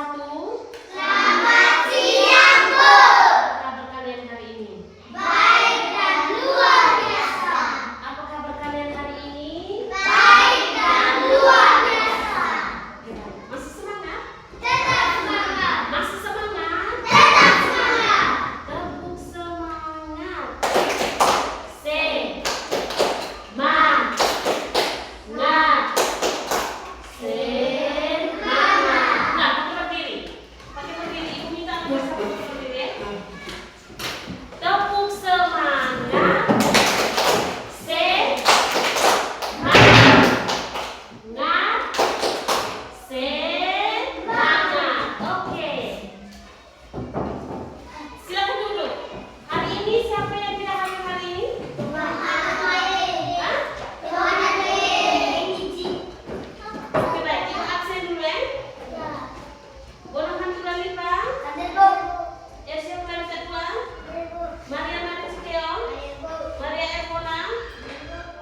satu. Selamat siang, Bu. Apa kabar kalian hari ini? Baik dan luar biasa. Apa kabar kalian hari ini? Baik dan luar biasa. Masih semangat? Tetap semangat. Masih semangat? Tetap semangat. Tepuk semangat. Semangat. Nah, pakai berdiri. Pakai berdiri. Ibu minta pakai berdiri ya. Tepuk semangat. Semangat. Oke. Silakan duduk. Hari ini siapa yang tidak hadir hari ini? Hah? Oke baik, ibu absen dulu ya. Bonang Hanturan Lipa, Ersia Clarissa Dua, Maria Marisio, Maria Evona,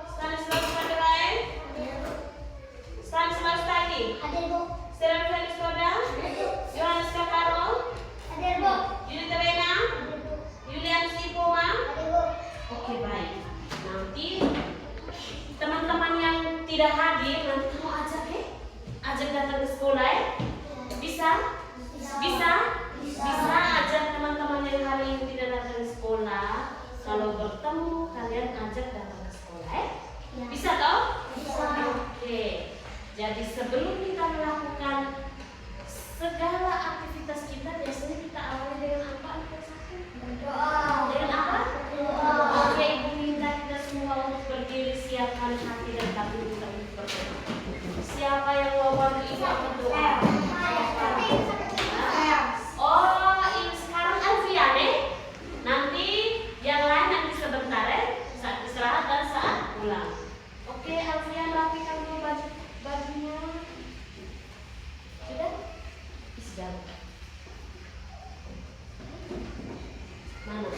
Stanislaus Padelain, Stanislaus Tagi, Sarah Felix Koda, Yohanes Kakaro, Yuli Terena, Yulian Sipoma. Oke baik. Nanti teman-teman yang tidak hadir nanti kamu ajak ya, ajak datang ke sekolah ya. Bisa? Bisa ajak teman-teman yang hari ini tidak datang ke sekolah. Kalau bertemu kalian ajak datang ke sekolah ya. Bisa toh? Oke. Jadi sebelum kita melakukan segala aktivitas kita biasanya kita awali dengan apa? Dengan apa? Oke, ibu minta kita semua untuk berdiri, siapkan hati dan kaki kita untuk berdoa. Siapa yang mau bantu ibu akan doa? Oh, ini sekarang Alfian ya. Nanti yang lain nanti sebentar ya, saat istirahat dan saat pulang. Oke, Alfian rapikan dulu bajunya. Sudah? Sudah. Mana?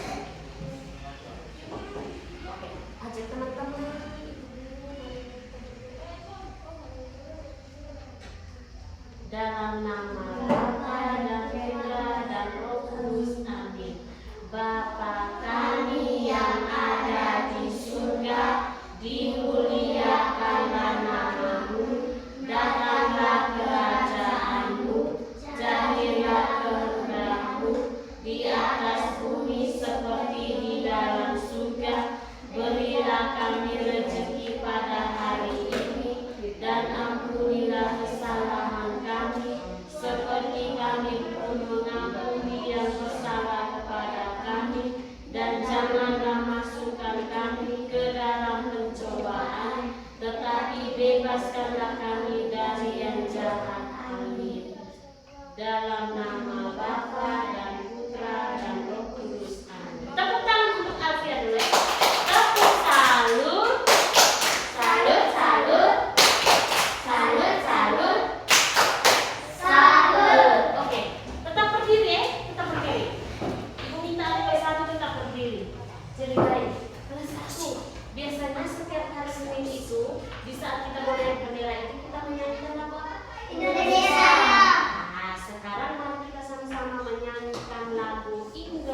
Oke, ajak teman-teman. Dalam nama Bapa dan Putra dan Roh Kudus, amin. Bapa kami yang ada di surga, dimuliakanlah namamu, datanglah kerajaanmu, jadilah kehendakmu di atas bumi seperti di dalam surga. Berilah kami rezeki pada hari ini, dan ampunilah kesalahan kami, seperti kami pun mengampuni yang bersalah kepada kami. Dan janganlah masukkan kami ke dalam pencobaan, tetapi bebaskanlah kami dari yang jahat. Amin. Dalam nama Bapa dan Putra dan Roh Kudus. Amin. Tepuk tangan untuk Alfian dulu ya. Tepuk salut. Salut, salut. Salut, salut. Salut. Oke, tetap berdiri ya, tetap berdiri. Ibu minta adik satu tetap berdiri. Ceritain. Kelas 1. Biasanya setiap hari Senin itu, di saat kita goyang bendera itu kita menyanyikan lagu apa? Indonesia. Nah, sekarang mari kita sama-sama menyanyikan lagu Indonesia.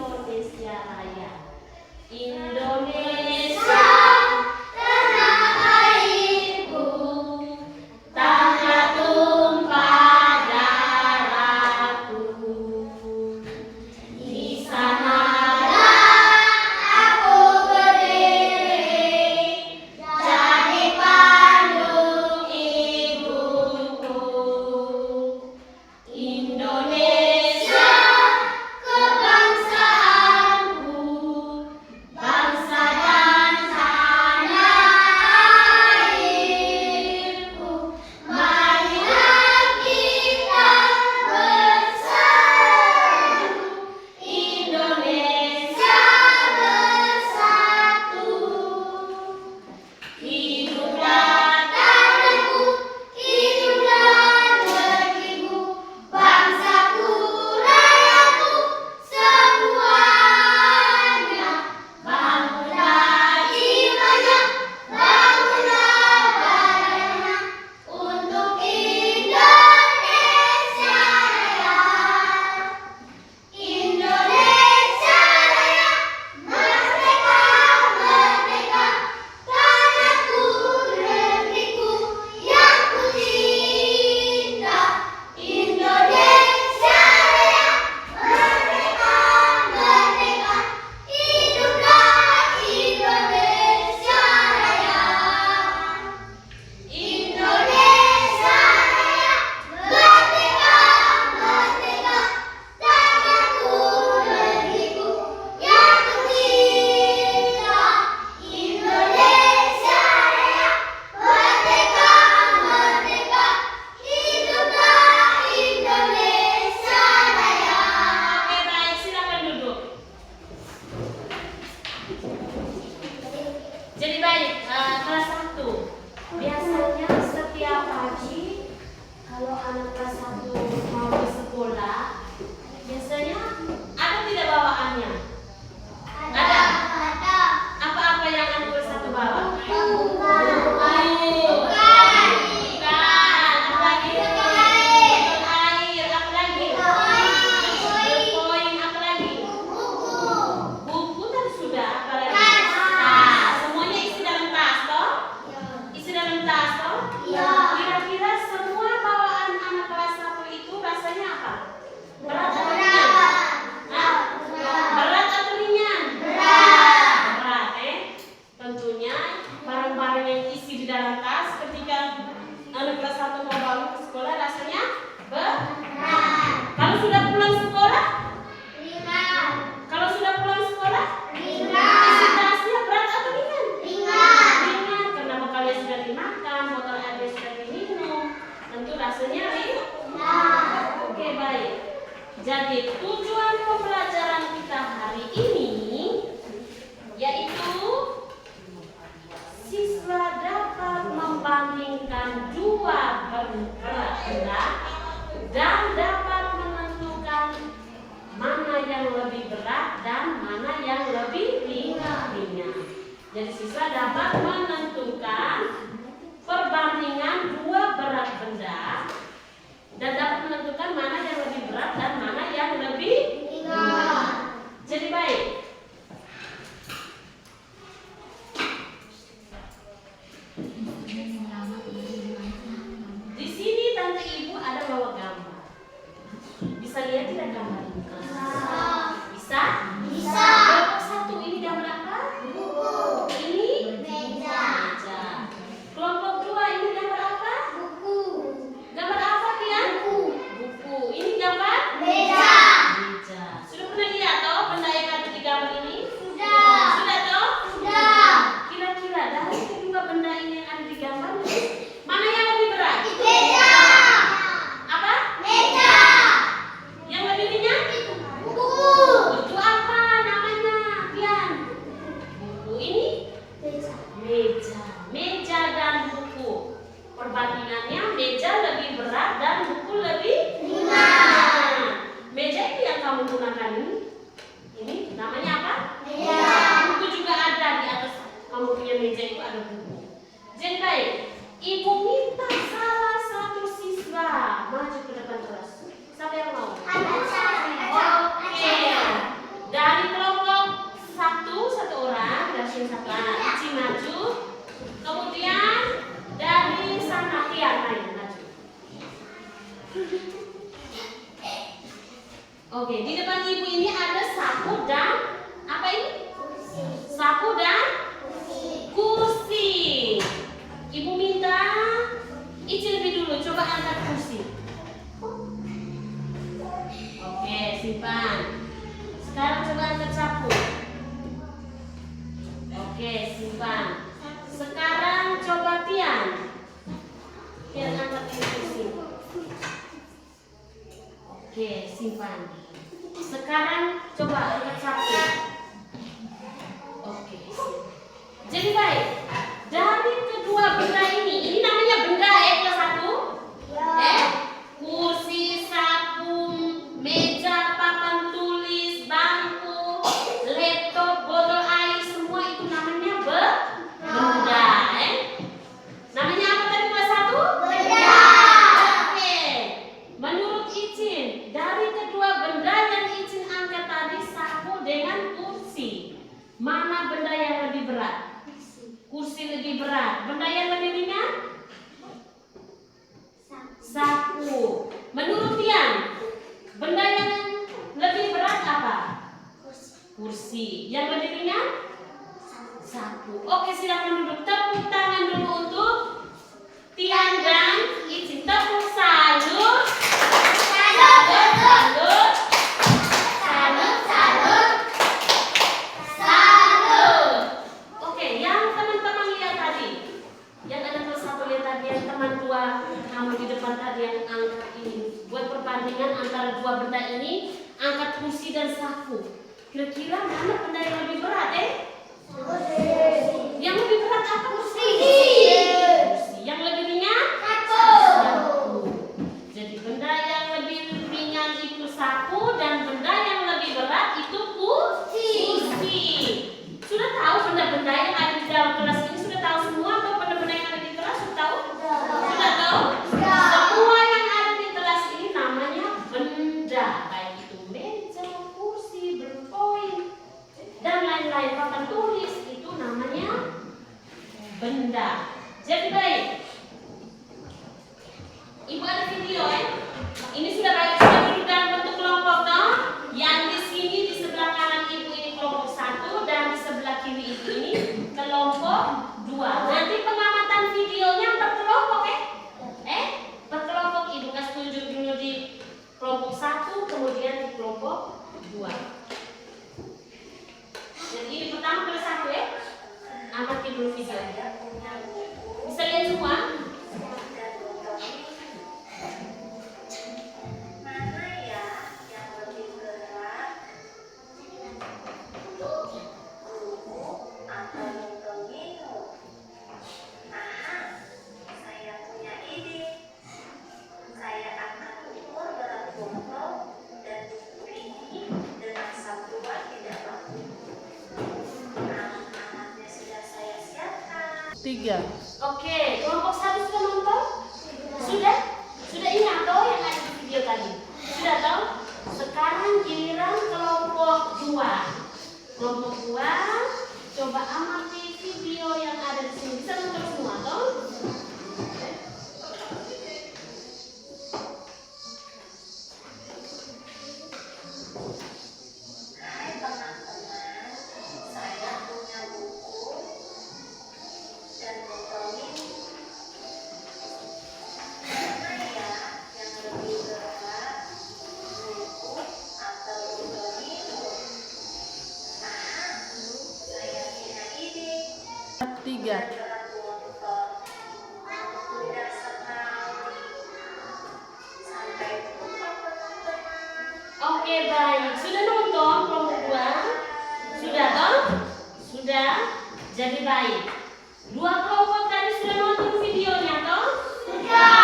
satu mau ke sekolah, biasanya ada tidak bawaannya? Ada. Apa-apa yang anak kelas 1 bawa? Air. Bukan. Apa lagi? Botol air. Apa lagi? Koin. Apa lagi? Buku tadi sudah. Apa lagi? Tas. Semuanya isi dalam tas toh? Isi dalam tas toh? Kira-kira semua bawaan anak kelas 1 itu rasanya apa? Berat atau ringan? Hah? Berat atau ringan? Berat, tentunya barang-barang yang isi di dalam tas ketika anak kelas 1 mau bawa ke sekolah rasanya berat. Kalau sudah pulang sekolah? Kalau sudah pulang sekolah? Isi tasnya berat atau ringan? Ringan, karena bekalnya sudah dimakan, botol airnya sudah diminum, tentu rasanya ringan. Oke, baik. Jadi tujuan pembelajaran kita hari ini yaitu siswa dapat membandingkan dua benda dan dapat menentukan mana yang lebih berat dan mana yang lebih ringan. Jadi siswa dapat menentukan perbandingan dua berat benda dan dapat menentukan mana yang lebih berat dan mana yang lebih ringan. Jadi baik. Di sini tante ibu ada bawa gambar. Bisa lihat tidak gambar ini? Bisa? Kelompok 1 ini gambar apa? Ini meja. Kelompok 2 ini gambar apa? Gambar apa Tian? Buku. Ini gambar? Meja. Sudah pernah lihat toh benda yang ada di gambar ini? Sudah toh? Kira-kira dari kedua benda ini yang ada di gambar, mana yang lebih berat? Apa? Yang lebih ringan? Itu apa namanya, Tian? Buku ini? Meja dan buku. Perbandingannya meja lebih berat dan buku lebih ringan. Meja itu yang kamu gunakan ini. Ini namanya apa? Buku juga ada di atas kamu punya meja itu ada buku. Jadi baik, ibu minta salah satu siswa maju ke depan kelas. Siapa yang mau? Oke. Dari kelompok 1 orang, dari siapa? Ici maju. Kemudian dari sana Tian maju. Oke, di depan ibu ini ada sapu dan apa ini? Sapu dan kursi. Ibu minta Ici lebih dulu, coba angkat kursi. Oke, simpan. Sekarang coba angkat sapu. Oke, simpan. Sekarang coba Tian angkat kursi. Oke, simpan. Sekarang coba angkat sapu. Oke, simpan. Jadi baik, dari kedua benda ini namanya benda kelas 1? Kursi, sapu, meja, papan tulis, bangku, laptop, botol air, semua itu namanya benda. Namanya apa tadi kelas 1? Benda. Oke. Menurut Icin, dari kedua benda yang Icin angkat tadi, sapu dengan kursi, mana benda yang lebih berat? Kursi lebih berat. Benda yang lebih ringan? Sapu. Menurut Tian, benda yang lebih berat apa? Kursi. Yang lebih ringan? Sapu. Oke, silakan duduk. Tepuk tangan dulu untuk Tian dan Icin. Tepuk salut. Oke, yang teman-teman lihat tadi, yang ada kelas 1 lihat tadi, yang teman tua kamu di depan tadi yang angkat ini, buat perbandingan antara dua benda ini, angkat kursi dan sapu. Kira-kira mana benda yang lebih berat? Yang lebih berat apa? Kursi. Yang lebih ringan? Sapu. Jadi benda 3. Oke, kelompok 1 sudah nonton? Sudah? Sudah ingat toh yang ada di video tadi? Sudah toh? Sekarang giliran kelompok 2. Kelompok 2, coba amati video yang ada di sini. Bisa nonton semua toh? Tiga. Oke, baik. Sudah nonton kelompok 2? Sudah toh? Sudah? Jadi baik. 2 kelompok tadi sudah nonton videonya toh? Sudah?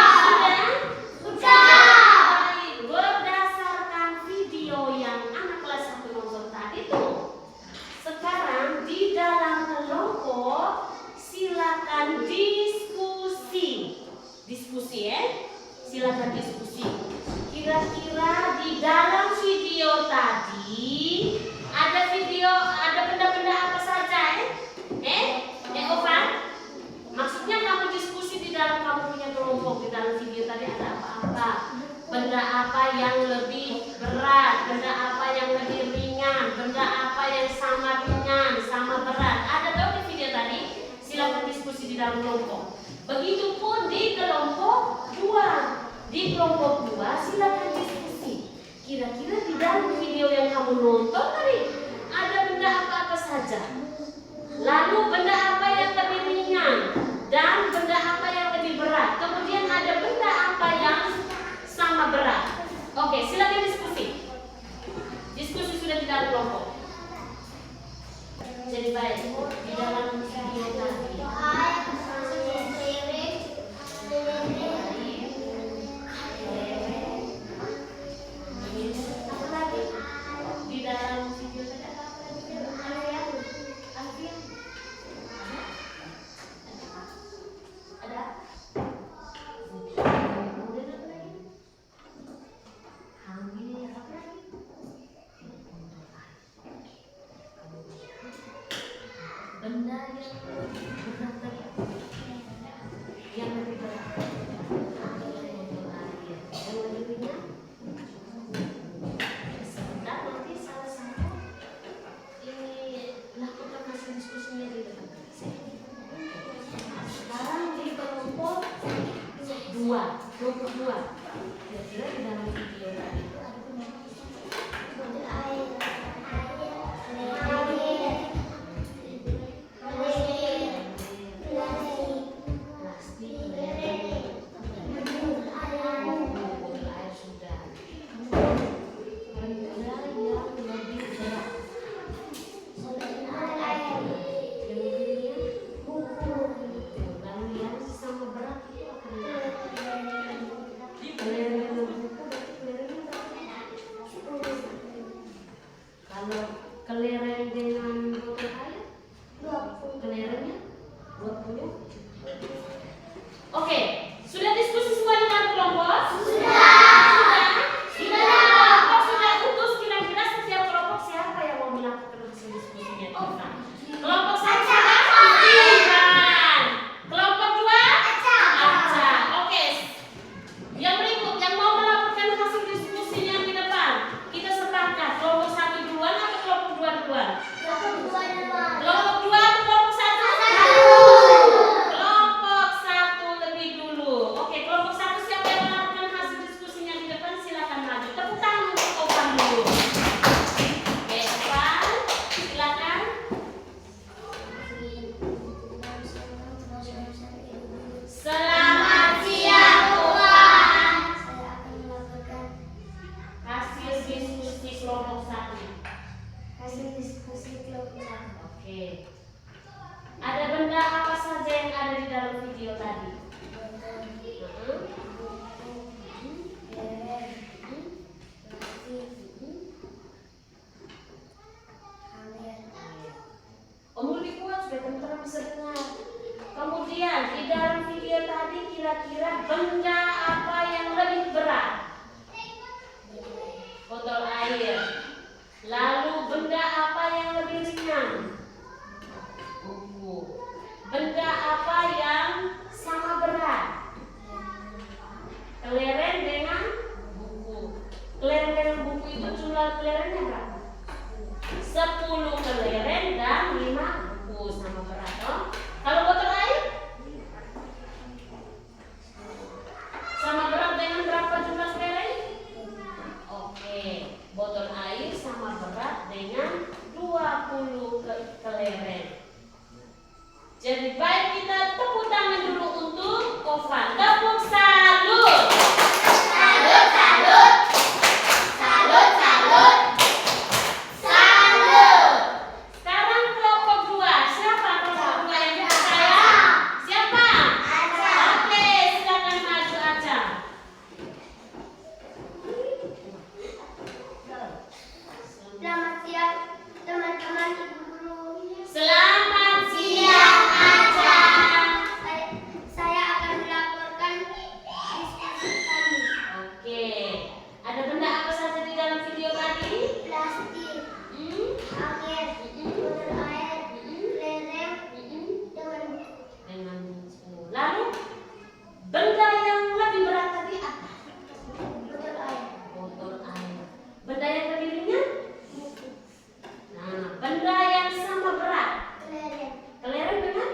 Baik. Berdasarkan video yang anak kelas 1 nonton tadi tuh, sekarang di dalam kelompok silakan diskusi. Diskusi ya? Silakan diskusi. Kira-kira di dalam video tadi ada benda-benda apa saja Ovan? Maksudnya kamu diskusi di dalam kamu punya kelompok, di dalam video tadi ada apa-apa? Benda apa yang lebih berat, benda apa yang lebih ringan, benda apa yang sama ringan, sama berat. Ada tahu di video tadi? Silakan diskusi di dalam kelompok. Begitupun di kelompok 2. Di kelompok 2 silakan diskusi. Kira-kira di dalam video yang kamu nonton tadi ada benda apa-apa saja? Lalu benda apa yang lebih ringan dan benda apa yang lebih berat? Kemudian ada benda apa yang sama berat? Oke, silakan diskusi. Diskusi sudah di dalam kelompok. Jadi baik, di dalam video tadi apa lagi? Di dalam video tadi ada apa lagi? Alfian? Ada? Kemudian apa lagi? Hamil apa lagi? Benda yang berat tadi. Yang lebih berat. Yang lebih ringan. Sebentar nanti salah satu ini lakukan hasil diskusinya di depan saya. Sekarang di kelompok 2. Kira-kira di dalam video tadi itu ada kelereng dengan botol air? 20. Kelerengnya 20. Oke, sudah diskusi semua dengan kelompok? Sudah. Kelompok sudah putus, kira-kira setiap kelompok siapa yang mau melakukan hasil diskusinya? Kelompok 1 sudah? Bukan. Kelompok 2? Aca. Oke. Yang berikut yang mau melakukan hasil diskusinya di depan, kita sepakat kelompok 1 duluan atau kelompok 2 duluan? Kelompok 2 atau kelompok 1? Kelompok 1 lebih dulu. Oke, kelompok 1 siapa yang melakukan hasil diskusinya di depan? Silakan maju. Tepuk tangan untuk Ovan dulu. Oke, Ovan, silakan. Selamat siang, Ovan. Saya akan melakukan Hasil diskusi kelompok 1. hasil diskusi kelompok 1. Oke. Ada benda apa saja yang ada di dalam video tadi? Om lebih kuat supaya teman-teman bisa dengar. Kemudian jumlah kelerengnya berapa? 10 kelereng dan 5 buku. Sama berat toh. Kalau botol air? Sama berat dengan berapa jumlah kelereng? Oke, botol air sama berat dengan 20 kelereng. Jadi baik, kita tepuk tangan dulu untuk Ovan. Tepuk salut. Salut, salut. Salut, salut. Salut. Sekarang kelompok 2. Siapa kelompok 2 yang dipercaya? Siapa? Aca. Oke, silakan maju Aca. Selamat siang teman-teman ibu guru. Selamat siang Aca. Saya akan melaporkan diskusi kami. Oke, ada benda apa saja di dalam video tadi? Plastik, Hmm? angin, botol air, kelereng, dengan Dengan buku. Lalu benda yang lebih berat tadi apa? botol air. Botol air. Benda yang lebih ringan? Nah, benda yang sama berat. Kelereng, Kelereng dengan?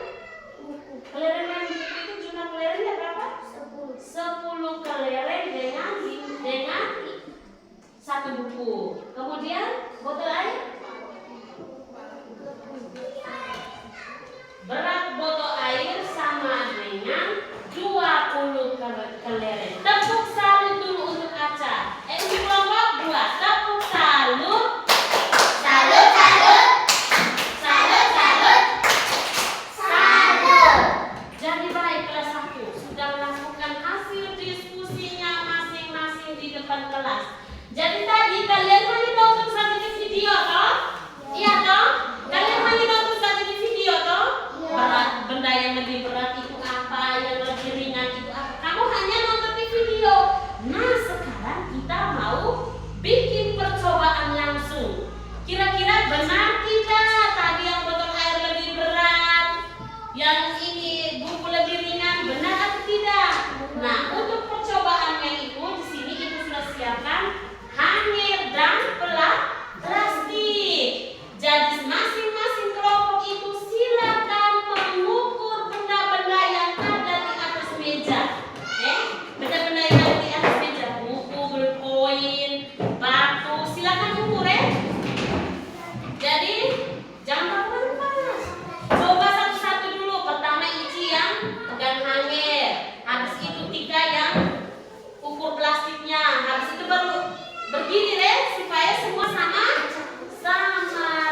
buku, Kelereng yang itu jumlah kelerengnya berapa? 10. 10 kelereng dengan 1 buku. Kemudian botol air? Berat botol air sama dengan 20 kelereng. Tepuk salut dulu untuk Aca. Untuk kelompok 2, tepuk salut. Salut, salut. Salut, salut. Salut. Jadi baik, kelas 1 sudah melakukan hasil diskusinya masing-masing di depan kelas. Jadi tadi kalian hanya nonton saja di video toh? Iya toh? Kalian hanya nonton saja di video toh? Iya. Berat, benda yang lebih berat itu apa, yang lebih ringan itu apa? Kamu hanya nonton di video. Nah, sekarang kita mau bikin percobaan langsung. Kira-kira benar tidak tadi yang botol air lebih berat, yang ini buku lebih ringan, benar atau tidak? Nah, untuk percobaannya itu di sini ibu sudah siapkan hangir dan plastik. Jadi masing-masing kelompok itu silakan mengukur benda-benda yang ada di atas meja. Benda-benda yang ada di atas meja, buku, bolpoin, batu, silakan ukur Jadi jangan panas. Coba satu-satu dulu. Pertama Ici yang pegang hangir. Habis itu Tika yang ukur plastiknya. Habis itu baru berdiri supaya semua sama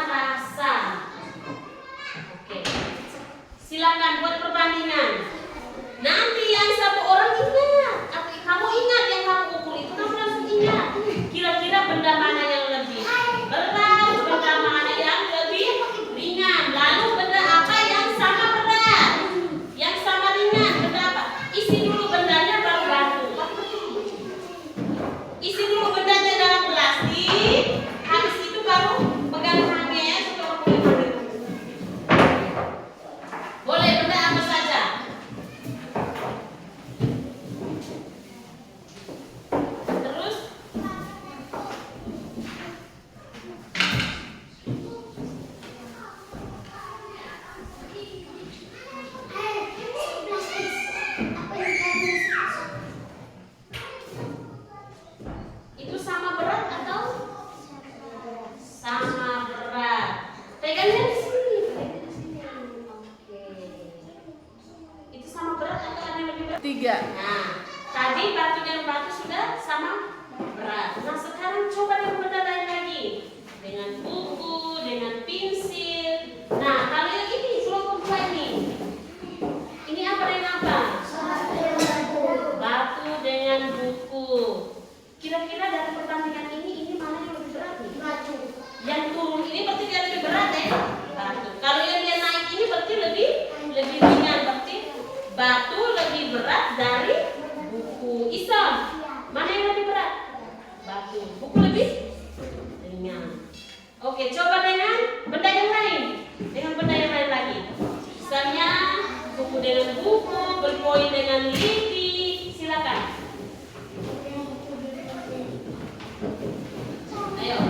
rasa. Oke. Silakan buat perbandingan. Nanti yang satu orang ingat. Kamu ingat yang kamu ukur itu, kamu langsung ingat. Kira-kira benda mana yang lebih berat, benda mana yang lebih ringan. Lalu benda apa yang sama berat, yang sama ringan, benda apa? Isi dulu bendanya baru batu. Isi dulu bendanya dalam plastik. Habis itu baru pegang hangir. Boleh benda apa saja? Terus itu sama berat atau sama berat? Pegangnya di sini, pegangnya di sini. Oke. Itu sama berat atau ada yang lebih berat? 3. Nah, tadi batu dan batu sudah sama berat. Nah, sekarang coba dengan benda lain lagi. Dengan buku, dengan pensil. Nah, kalau yang ini kelompok 2 ini. Ini apa dengan apa? Batu dengan buku. Kira-kira dari pertandingan ini mana yang lebih berat nih? Yang turun ini berarti dia lebih berat batu. Kalau yang dia naik ini berarti lebih ringan. Berarti batu lebih berat dari buku. Isam, mana yang lebih berat? Batu. Buku lebih ringan. Oke, coba dengan benda yang lain. Dengan benda yang lain lagi. Misalnya buku dengan buku, bolpoin dengan lidi. Silakan. Ayo.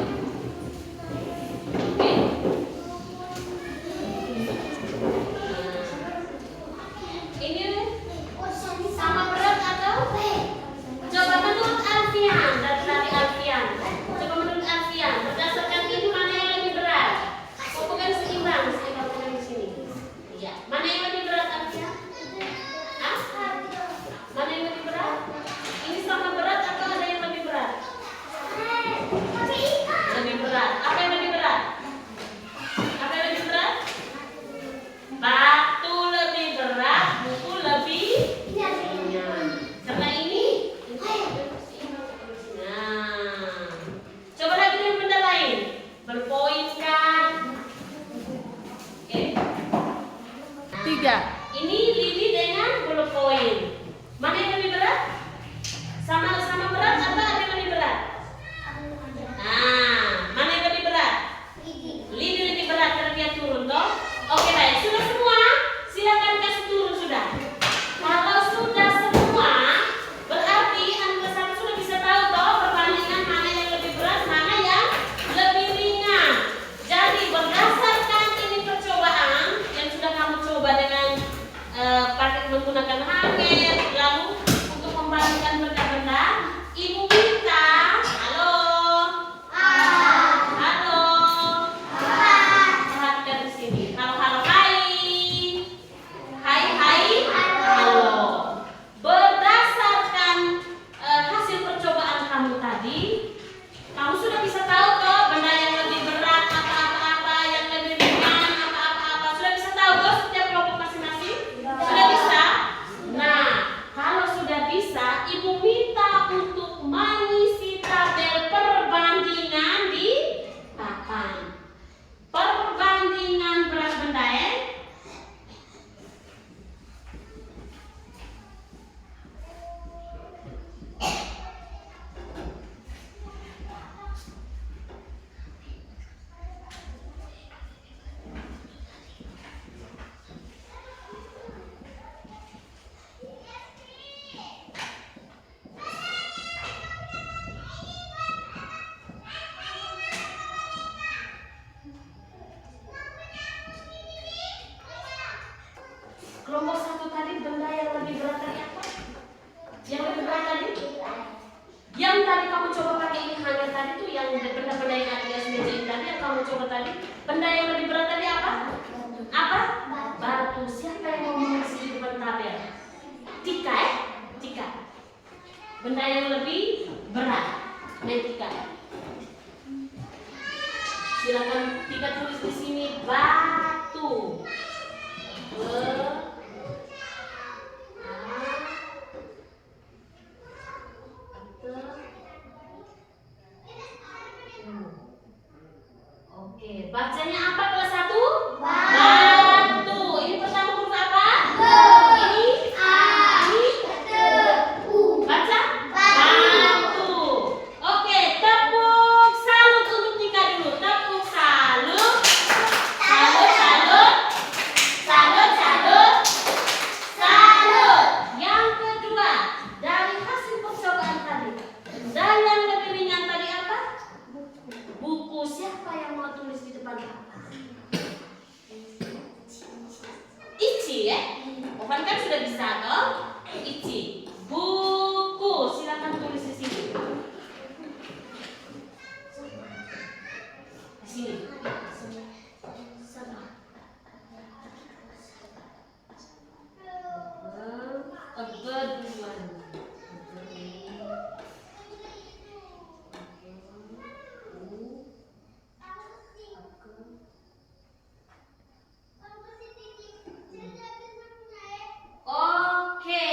Kelompok 1 tadi benda yang lebih berat tadi apa? Yang lebih berat tadi? Yang tadi kamu coba pakai ini hanya tadi tuh yang benda-benda yang ada di atas meja ini tadi yang kamu coba tadi. Benda yang lebih berat tadi apa? Apa? Batu. Siapa yang mau menulis di depan tabel? Tika ya? Tika. Benda yang lebih berat. Tika. Silakan Tika tulis di sini batu. Oke, bacanya apa kelas 1? Batu. Ini pertama huruf apa? Ini baca batu. Oke, tepuk salut untuk Tika dulu. Tepuk salut. Salut, salut. Salut, salut. Salut. Yang kedua, dari hasil percobaan tadi. Dan yang lebih ringan tadi apa? Buku. Siapa yang mau tulis di depan apa? Ici ya? Ovan kan sudah bisa toh? Ici. Buku. Silakan tulis di sini. Di sini. Kebetulan. Oke,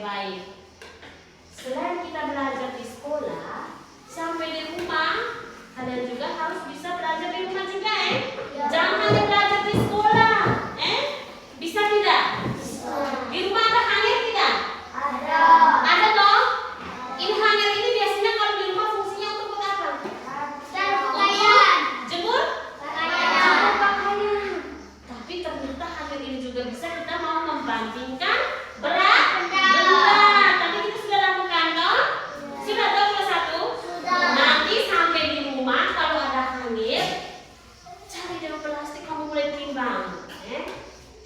baik. Selain kita belajar di sekolah, sampai di rumah kalian juga harus bisa belajar di rumah juga, Jangan hanya belajar di sekolah, Bisa tidak? Di rumah ada hanger tidak? Ada. Ada toh? Ini hanger ini biasanya kalau di rumah fungsinya untuk buat apa? Dan pakaian. Jemur? Pakaian. Jemur pakaian. Tapi ternyata hanger ini juga bisa kita mau membandingkan berat benda. Tadi kita sudah lakukan toh? Sudah tahu kelas 1? Sudah. Nanti sampai di rumah kalau ada hanger, cari daun plastik, kamu mulai timbang,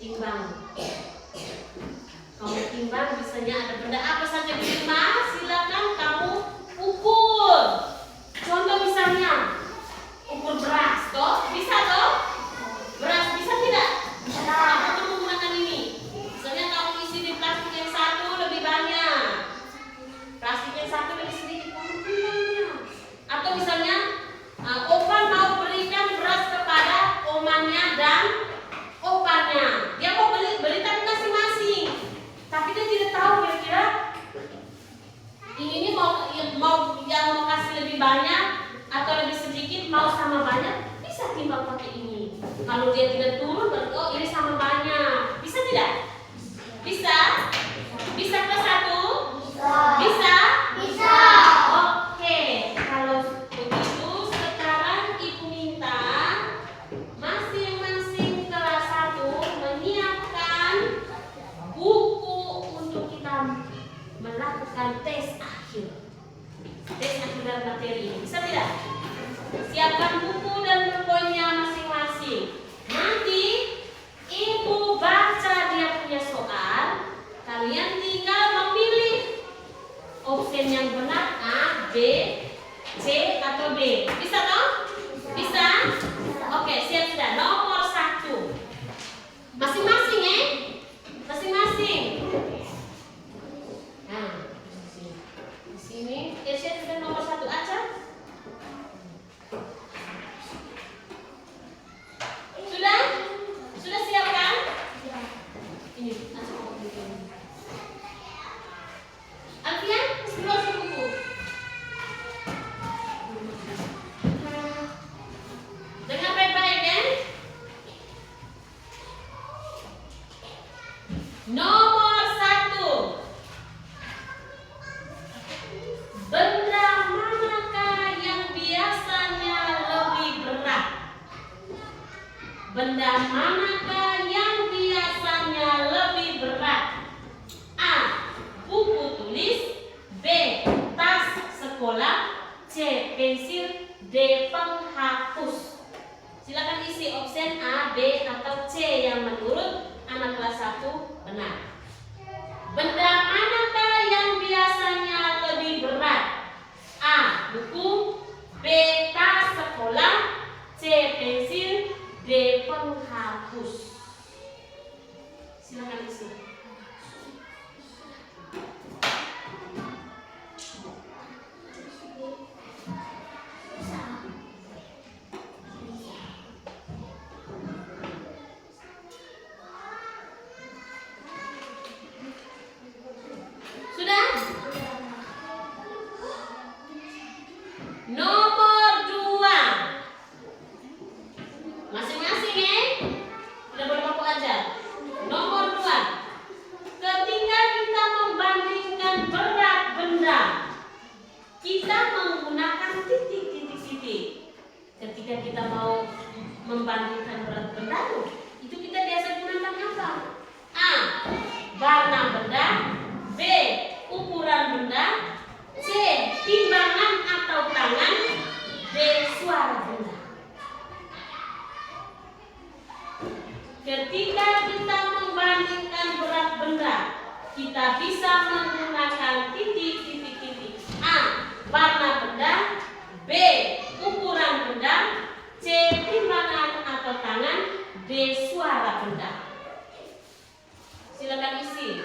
timbang. Kamu timbang, misalnya ada benda apa saja di rumah, silakan kamu ukur. Contoh misalnya, ukur beras, toh? Bisa toh? Beras bisa tidak? Apa kamu menggunakan ini? Misalnya kamu isi di plastik yang satu lebih banyak, plastik yang satu lebih sedikit, kamu timbangnya. Atau misalnya Ovan mau berikan beras kepada omannya dan opannya. Dia mau beli tapi masing-masing. Tapi dia tidak tahu kira-kira ini mau yang mau kasih lebih banyak atau lebih sedikit, mau sama banyak, bisa timbang pakai ini. Kalau dia tidak turun, berarti oh ini sama banyak. Bisa tidak? Bisa? Bisa kelas 1? Bisa? Bisa. Oke, kalau begitu sekarang Ibu minta masing-masing kelas 1 menyiapkan buku untuk kita melakukan tes akhir. Tes akhir dan materi ini. Bisa tidak? Siapkan buku dan pulpennya masing-masing. Nanti Ibu baca dia punya soal, kalian tinggal memilih opsi yang benar A, B, C atau D. Bisa toh? Bisa? Oke, siap sudah. Nomor 1. Masing-masing masing-masing. Nah, di sini siap sudah nomor 1 aja. Sudah? Sudah siap kan? Ini, aja kamu begini. Alfian, keluar buku. Dengar baik-baik ya. Nomor 1. Benda manakah yang biasanya lebih berat? Benda manakah yang biasanya lebih berat? A. Buku tulis. B. Tas sekolah. C. Pensil. D. Penghapus. Silakan isi opsi A, B, atau C yang menurut anak kelas 1 benar. Benda manakah yang biasanya lebih berat? A. Buku. B. Tas sekolah. C. Pensil. D. Penghapus. Silakan isi. Sudah? Nomor 2. Masing-masing tidak boleh baku aja. Nomor 2. Ketika kita membandingkan berat benda, kita menggunakan titik-titik. Ketika kita mau membandingkan berat benda itu kita biasa gunakan apa? A. Warna benda. B. Ukuran benda. C. Timbangan atau tangan. D. Suara benda. Ketika kita membandingkan berat benda, kita bisa menggunakan titik-titik. A. Warna benda. B. Ukuran benda. C. Timbangan atau tangan. D. Suara benda. Silakan isi.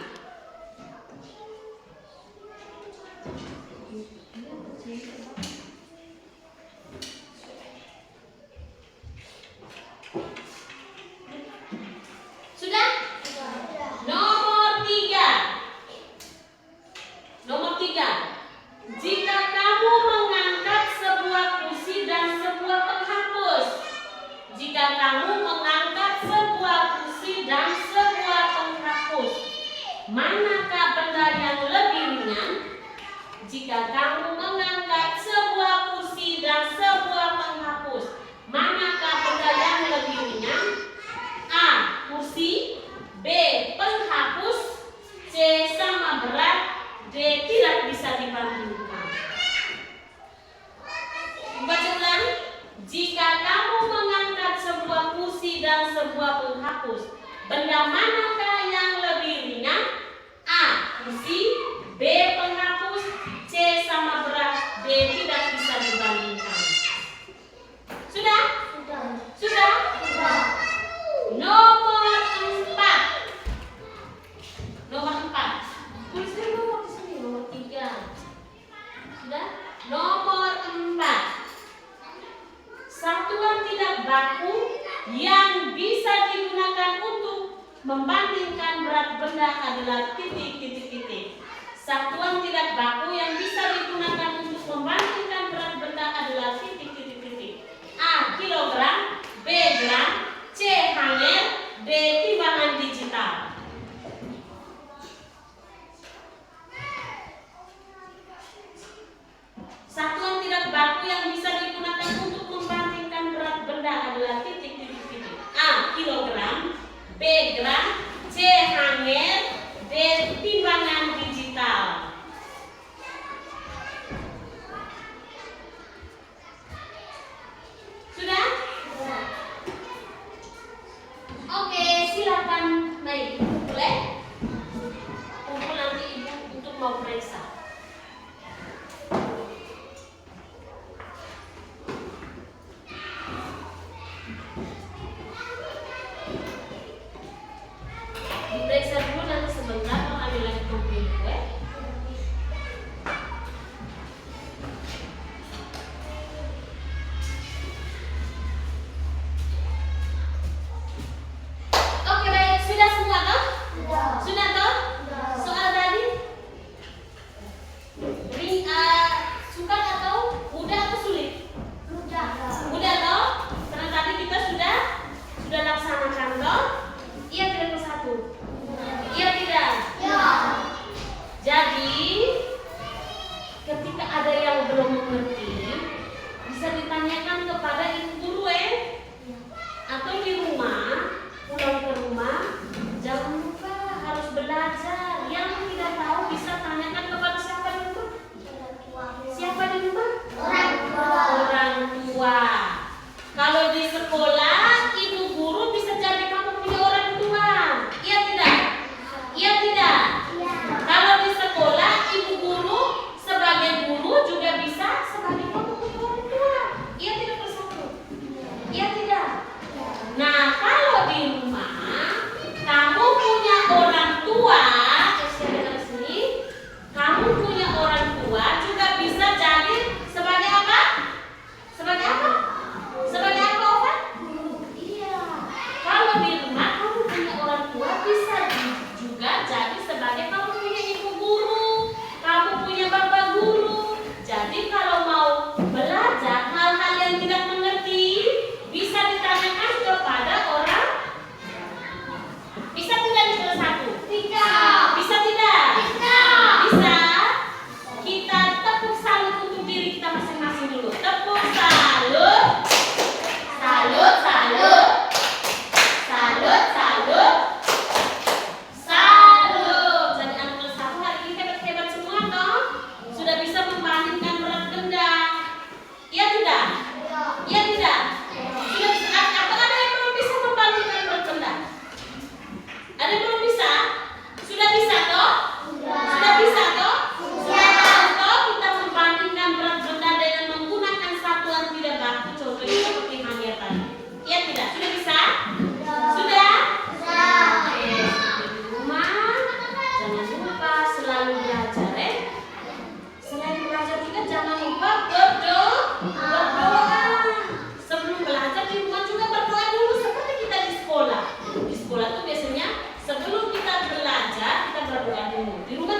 Sudah? Nomor 3. manakah benda yang lebih ringan jika kamu mengangkat sebuah kursi dan sebuah penghapus? Manakah benda yang lebih ringan? A. Kursi, B. Penghapus, C. Sama berat, D. Tidak bisa dibandingkan. Baca ulang. Jika kamu mengangkat sebuah kursi dan sebuah penghapus, benda manakah yang lebih ringan? A. Kursi, B. Penghapus, C. Sama berat, D. Tidak bisa dibandingkan. Sudah? Sudah? Nomor 4. Nomor 4. Tulisnya nomor di sini, nomor 3. Sudah? Nomor 4. Satuan tidak baku yang bisa digunakan untuk membandingkan berat benda adalah titik. Satuan tidak baku yang bisa digunakan untuk membandingkan berat benda adalah titik. A. Kilogram, B. Gram, C. Hanger, D. Timbangan digital. Satuan tidak baku yang bisa digunakan untuk membandingkan berat benda adalah titik. A. Kilogram, B. Gram, C. Hanger, D. Timbangan digital. Sudah? Oke, silakan naik. Boleh? Kumpul nanti ibu untuk mau periksa. Diperiksa dulu nanti sebentar, mau ambil lagi kumpul kue. Oke, baik, sudah semua toh? Sudah toh? Soal tadi? Sukar atau mudah atau sulit? Mudah toh? Karena tadi kita sudah laksanakan toh? Iya tidak ke satu? Iya tidak? Jadi ketika ada yang belum mengerti, bisa ditanyakan kepada ibu guru atau di rumah, pulang ke rumah, jangan lupa harus belajar. Yang tidak tahu bisa tanyakan kepada siapa di rumah? Siapa di rumah? Orang tua. Kalau di sekolah, ibu guru bisa jadi kamu punya orang tua. Iya tidak? Iya tidak? Kalau di sekolah, ibu guru sebagai guru juga bisa sebagai kamu punya orang tua. Iya tidak bersatu? Iya tidak? Nah, kalau di rumah kamu punya orang tua, dengar sini, kamu punya orang tua juga bisa jadi sebagai apa? Sebagai apa? Sebagai apa, Ovan? Iya. Kalau di rumah kamu punya orang tua bisa juga jadi sebagai kamu punya ibu guru, kamu punya bapak guru. Jadi kalau mau belajar hal-hal yang tidak mengerti, bisa ditanyakan kepada orang. Bisa tidak di kelas 1? Bisa tidak? Bisa. Kita tepuk salut untuk diri kita masing-masing dulu. Tepuk salut. Salut. Jadi anak kelas 1 hari ini hebat-hebat semua toh? Sudah bisa membandingkan berat benda. Iya tidak? Iya tidak? Sudah bisa. Atau ada yang belum bisa membandingkan berat benda? Ada yang belum bisa? Sudah bisa toh? Sudah bisa toh? Sudah tahu toh kita membandingkan berat benda dengan menggunakan satuan tidak baku, contohnya seperti hanger tadi. Iya tidak? Sudah bisa? Sudah? Oke, di rumah jangan lupa selalu belajar Selain belajar juga jangan lupa berdoa. Sebelum belajar di rumah juga berdoa dulu seperti kita di sekolah. Di sekolah tuh biasanya sebelum kita belajar kita berdoa dulu. Di rumah